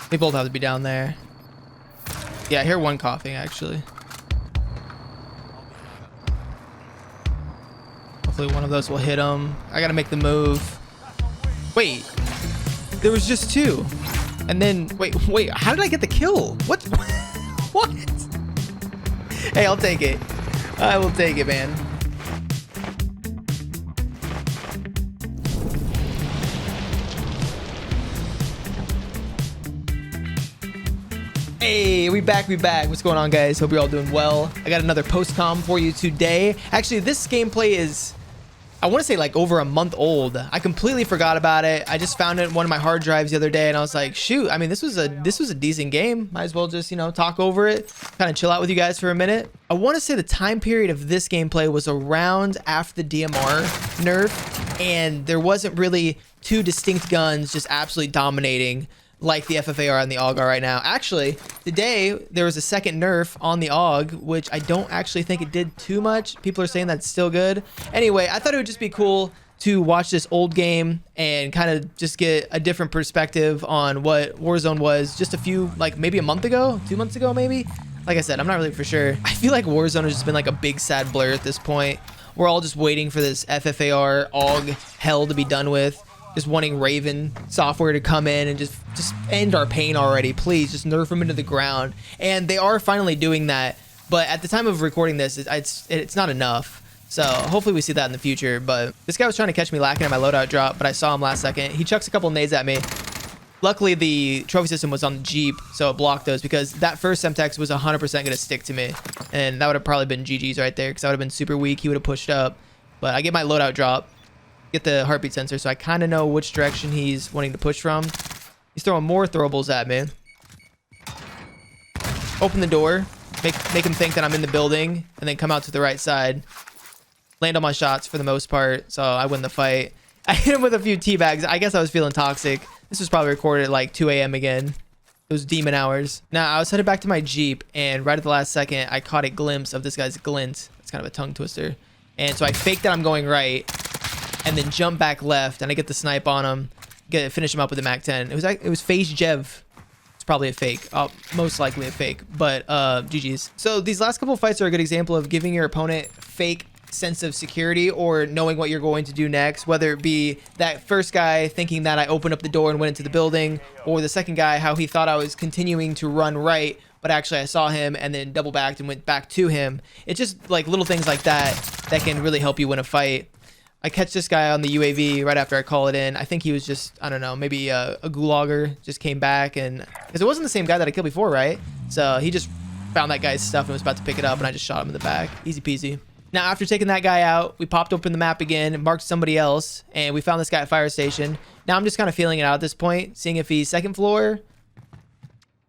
They both have to be down there. Yeah, I hear one coughing actually. Hopefully one of those will hit him. I gotta make the move. Wait, there was just two. And then, wait, how did I get the kill? What? What? Hey, I'll take it. I will take it, man. Hey, we back. What's going on, guys? Hope you're all doing well. I got another post-com for you today. Actually, this gameplay is, I want to say, like over a month old. I completely forgot about it. I just found it in one of my hard drives the other day, and I was like, shoot. I mean, this was a decent game. Might as well just, you know, talk over it, kind of chill out with you guys for a minute. I want to say the time period of this gameplay was around after the DMR nerf, and there wasn't really two distinct guns just absolutely dominating like the FFAR and the AUG are right now. Actually, today there was a second nerf on the AUG, which I don't actually think it did too much. People are saying that's still good. Anyway, I thought it would just be cool to watch this old game and kind of just get a different perspective on what Warzone was just a few, like maybe a month ago, 2 months ago, maybe. Like I said, I'm not really for sure. I feel like Warzone has just been like a big sad blur at this point. We're all just waiting for this FFAR AUG hell to be done with. Just wanting Raven software to come in and just end our pain already. Please just nerf them into the ground. And they are finally doing that. But at the time of recording this, it's not enough. So hopefully we see that in the future. But this guy was trying to catch me lacking at my loadout drop, but I saw him last second. He chucks a couple nades at me. Luckily, the trophy system was on the Jeep, so it blocked those because that first Semtex was 100% going to stick to me. And that would have probably been GG's right there because I would have been super weak. He would have pushed up. But I get my loadout drop. Get the heartbeat sensor, so I kind of know which direction he's wanting to push from. He's throwing more throwables at me. Open the door, make him think that I'm in the building, and then come out to the right side. Land all my shots for the most part, so I win the fight. I hit him with a few teabags. I guess I was feeling toxic. This was probably recorded at like 2 a.m. again. Those demon hours. Now, I was headed back to my Jeep, and right at the last second, I caught a glimpse of this guy's glint. It's kind of a tongue twister. And so I faked that I'm going right, and then jump back left, and I get the snipe on him, finish him up with the MAC-10. It was Phase Jev. It's probably a fake, most likely a fake, but GG's. So these last couple of fights are a good example of giving your opponent fake sense of security or knowing what you're going to do next, whether it be that first guy thinking that I opened up the door and went into the building, or the second guy how he thought I was continuing to run right, but actually I saw him and then double backed and went back to him. It's just like little things like that that can really help you win a fight. I catch this guy on the UAV right after I call it in. I think he was just, I don't know, maybe a gulagger, just came back, and because it wasn't the same guy that I killed before, right? So he just found that guy's stuff and was about to pick it up, and I just shot him in the back. Easy peasy. Now, after taking that guy out, we popped open the map again, marked somebody else, and we found this guy at fire station. Now I'm just kind of feeling it out at this point, seeing if he's second floor.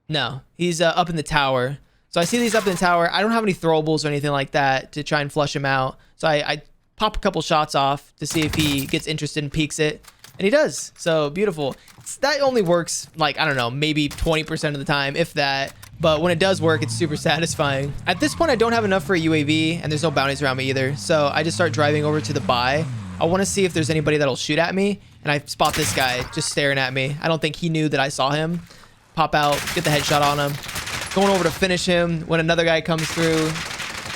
No, he's up in the tower. So I see these up in the tower. I don't have any throwables or anything like that to try and flush him out. So I pop a couple shots off to see if he gets interested and peeks it, and he does. So beautiful. That only works like, I don't know, maybe 20% of the time, if that, but when it does work, it's super satisfying. At this point, I don't have enough for a UAV, and there's no bounties around me either, so I just start driving over to the buy. I want to see if there's anybody that'll shoot at me, and I spot this guy just staring at me. I don't think he knew that I saw him. Pop out, get the headshot on him, going over to finish him when another guy comes through.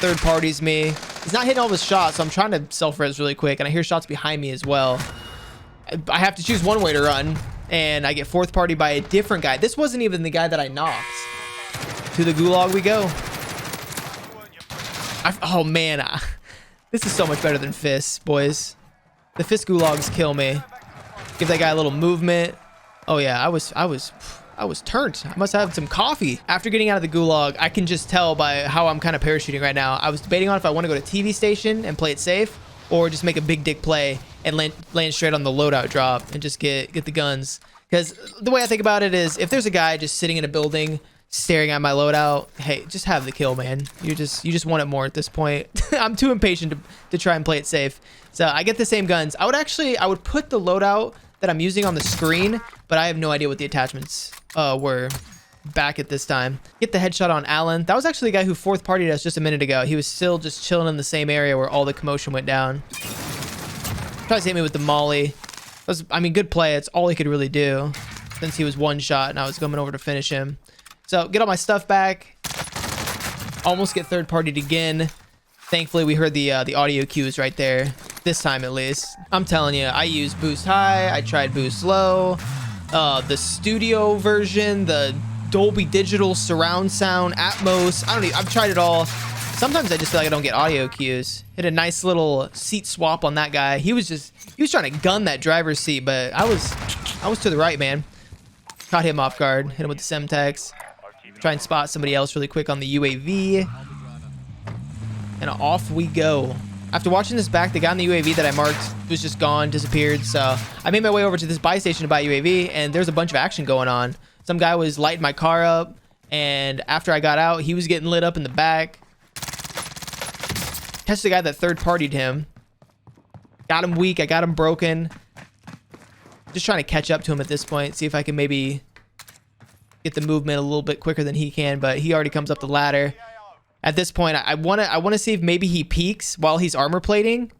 Third party's me. He's not hitting all of his shots, so I'm trying to self-res really quick, and I hear shots behind me as well. I have to choose one way to run, and I get fourth party by a different guy. This wasn't even the guy that I knocked. To the gulag we go. Oh man, this is so much better than fists, boys. The fist gulags kill me. Give that guy a little movement. Oh yeah, I was turned. I must have some coffee. After getting out of the gulag, I can just tell by how I'm kind of parachuting right now. I was debating on if I want to go to TV station and play it safe, or just make a big dick play and land straight on the loadout drop and just get the guns. Because the way I think about it is, if there's a guy just sitting in a building staring at my loadout, hey, just have the kill, man. You just want it more at this point. I'm too impatient to try and play it safe. So I get the same guns. I would put the loadout that I'm using on the screen, but I have no idea what the attachments were back at this time. Get the headshot on Alan. That was actually the guy who fourth partied us just a minute ago. He was still just chilling in the same area where all the commotion went down. Tries to hit me with the molly. I mean, good play. It's all he could really do. since he was one shot and I was coming over to finish him. So get all my stuff back. Almost get third partied again. Thankfully, we heard the audio cues right there. This time, at least. I'm telling you, I used boost high. I tried boost low. The studio version, the Dolby Digital surround sound, Atmos. I've tried it all. Sometimes I just feel like I don't get audio cues. Hit a nice little seat swap on that guy. He was trying to gun that driver's seat, but I was to the right, man. Caught him off guard. Hit him with the Semtex. Try and spot somebody else really quick on the UAV. And off we go. After watching this back, the guy on the UAV that I marked was just gone, disappeared. So I made my way over to this buy station to buy UAV, and there's a bunch of action going on. Some guy was lighting my car up, and after I got out, he was getting lit up in the back. Catch the guy that third partied him. Got him weak. I got him broken. Just trying to catch up to him at this point. See if I can maybe get the movement a little bit quicker than he can, but he already comes up the ladder. At this point, I want to see if maybe he peeks while he's armor plating.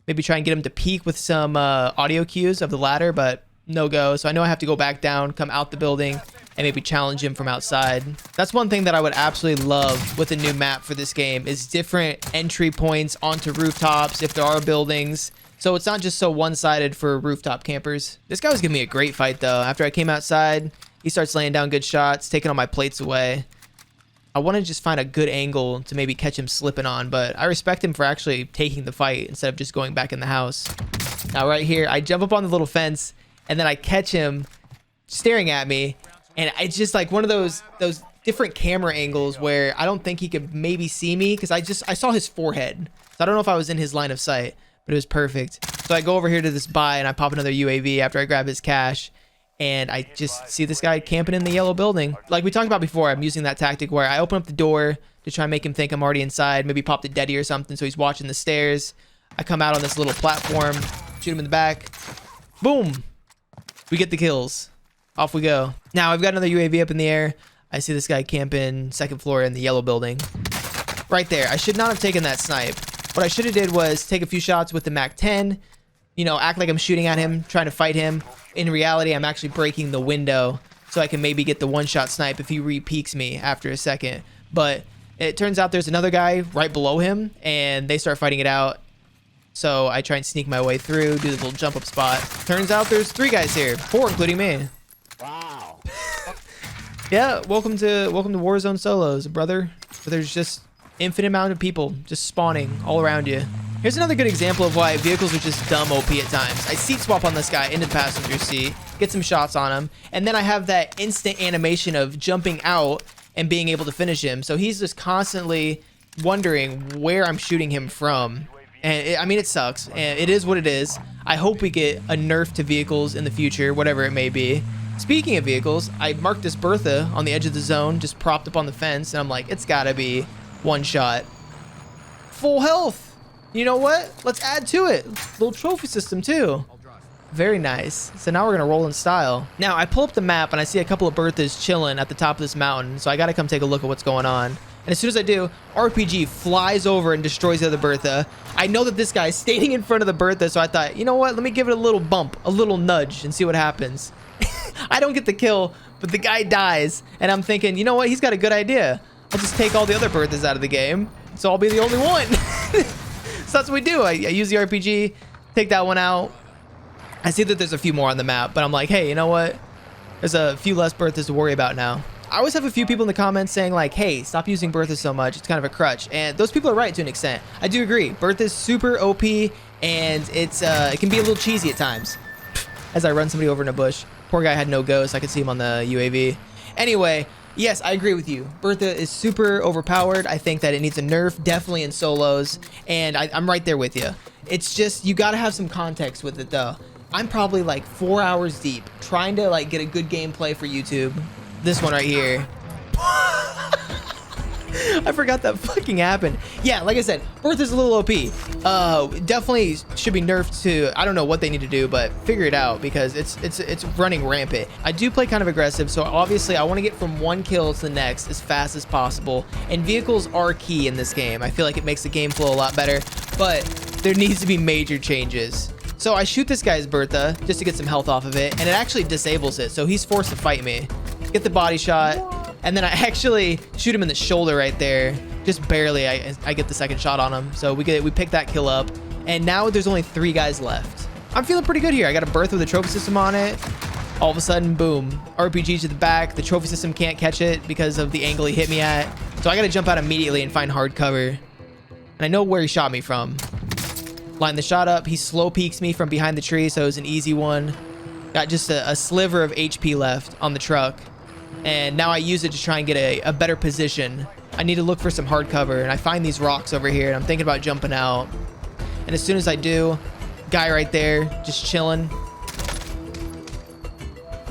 Maybe try and get him to peek with some audio cues of the ladder, but no go. So I know I have to go back down, come out the building, and maybe challenge him from outside. That's one thing that I would absolutely love with a new map for this game is different entry points onto rooftops if there are buildings. So it's not just so one-sided for rooftop campers. This guy was giving me a great fight, though. After I came outside, he starts laying down good shots, taking all my plates away. I want to just find a good angle to maybe catch him slipping on, but I respect him for actually taking the fight instead of just going back in the house. Now right here, I jump up on the little fence, and then I catch him staring at me, and it's just like one of those different camera angles where I don't think he could maybe see me because I saw his forehead. So I don't know if I was in his line of sight, but it was perfect. So I go over here to this buy, and I pop another UAV after I grab his cash. And I just see this guy camping in the yellow building. Like we talked about before, I'm using that tactic where I open up the door to try and make him think I'm already inside. Maybe pop the deadie or something so he's watching the stairs. I come out on this little platform, shoot him in the back. Boom! We get the kills. Off we go. Now I've got another UAV up in the air. I see this guy camping second floor in the yellow building. Right there. I should not have taken that snipe. What I should have did was take a few shots with the MAC-10. You know, act like I'm shooting at him, trying to fight him. In reality, I'm actually breaking the window so I can maybe get the one-shot snipe if he re-peeks me after a second. But it turns out there's another guy right below him, and they start fighting it out. So I try and sneak my way through, do the little jump-up spot. Turns out there's 3 guys here, 4 including me. Wow. Yeah, welcome to Warzone solos, brother. But there's just infinite amount of people just spawning all around you. Here's another good example of why vehicles are just dumb OP at times. I seat swap on this guy into the passenger seat, get some shots on him, and then I have that instant animation of jumping out and being able to finish him. So he's just constantly wondering where I'm shooting him from. And I mean, it sucks. And it is what it is. I hope we get a nerf to vehicles in the future, whatever it may be. Speaking of vehicles, I marked this Bertha on the edge of the zone, just propped up on the fence, and I'm like, it's gotta be one shot. Full health. You know what? Let's add to it. Little trophy system too. Very nice. So now we're gonna roll in style. Now I pull up the map and I see a couple of Berthas chilling at the top of this mountain. So I gotta come take a look at what's going on. And as soon as I do, RPG flies over and destroys the other Bertha. I know that this guy is standing in front of the Bertha, so I thought, you know what? Let me give it a little bump, a little nudge, and see what happens. I don't get the kill, but the guy dies. And I'm thinking, you know what? He's got a good idea. I'll just take all the other Berthas out of the game, so I'll be the only one. So that's what we do. I use the RPG, take that one out. I see that there's a few more on the map, but I'm like, hey, you know what? There's a few less Berthas to worry about now. I always have a few people in the comments saying like, hey, stop using Bertha so much. It's kind of a crutch. And those people are right to an extent. I do agree. Bertha's super OP, and it can be a little cheesy at times. As I run somebody over in a bush. Poor guy had no go, so I could see him on the UAV. Anyway, yes, I agree with you. Bertha is super overpowered. I think that it needs a nerf, definitely in solos. And I'm right there with you. It's just, you got to have some context with it, though. I'm probably like 4 hours deep trying to like get a good gameplay for YouTube. This one right here. I forgot that fucking happened. Yeah, like I said, Bertha's a little OP. Definitely should be nerfed to, I don't know what they need to do, but figure it out because it's running rampant. I do play kind of aggressive, so obviously I want to get from one kill to the next as fast as possible. And vehicles are key in this game. I feel like it makes the game flow a lot better, but there needs to be major changes. So I shoot this guy's Bertha just to get some health off of it, and it actually disables it. So he's forced to fight me. Get the body shot, and then I actually shoot him in the shoulder right there. Just barely, I get the second shot on him. So we pick that kill up, and now there's only 3 guys left. I'm feeling pretty good here. I got a Bertha with a trophy system on it. All of a sudden, boom, RPG to the back. The trophy system can't catch it because of the angle he hit me at. So I got to jump out immediately and find hard cover. And I know where he shot me from. Line the shot up. He slow peeks me from behind the tree, so it was an easy one. Got just a sliver of HP left on the truck. And now I use it to try and get a better position. I need to look for some hard cover, and I find these rocks over here, and I'm thinking about jumping out. And as soon as I do, guy right there, just chilling.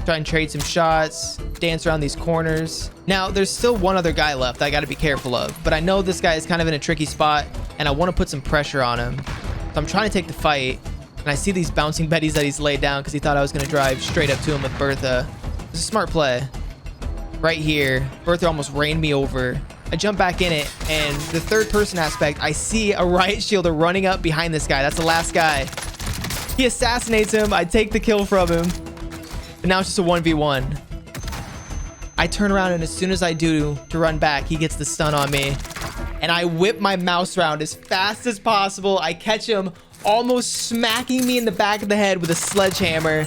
Try and trade some shots, dance around these corners. Now, there's still one other guy left I got to be careful of, but I know this guy is kind of in a tricky spot, and I want to put some pressure on him. So I'm trying to take the fight, and I see these bouncing betties that he's laid down because he thought I was going to drive straight up to him with Bertha. It's a smart play. Right here, Bertha almost rained me over. I jump back in it, and the third person aspect, I see a Riot shielder running up behind this guy. That's the last guy. He assassinates him. I take the kill from him. And now it's just a 1v1. I turn around, and as soon as I do to run back, he gets the stun on me. And I whip my mouse around as fast as possible. I catch him almost smacking me in the back of the head with a sledgehammer.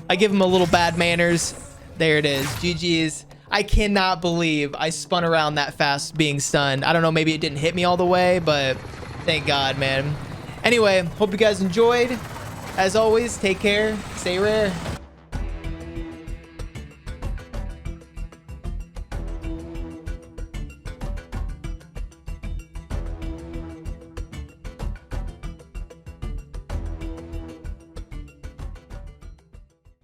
I give him a little bad manners. There it is. GG's. I cannot believe I spun around that fast being stunned. I don't know, maybe it didn't hit me all the way, but thank God, man. Anyway, hope you guys enjoyed. As always, take care. Stay rare.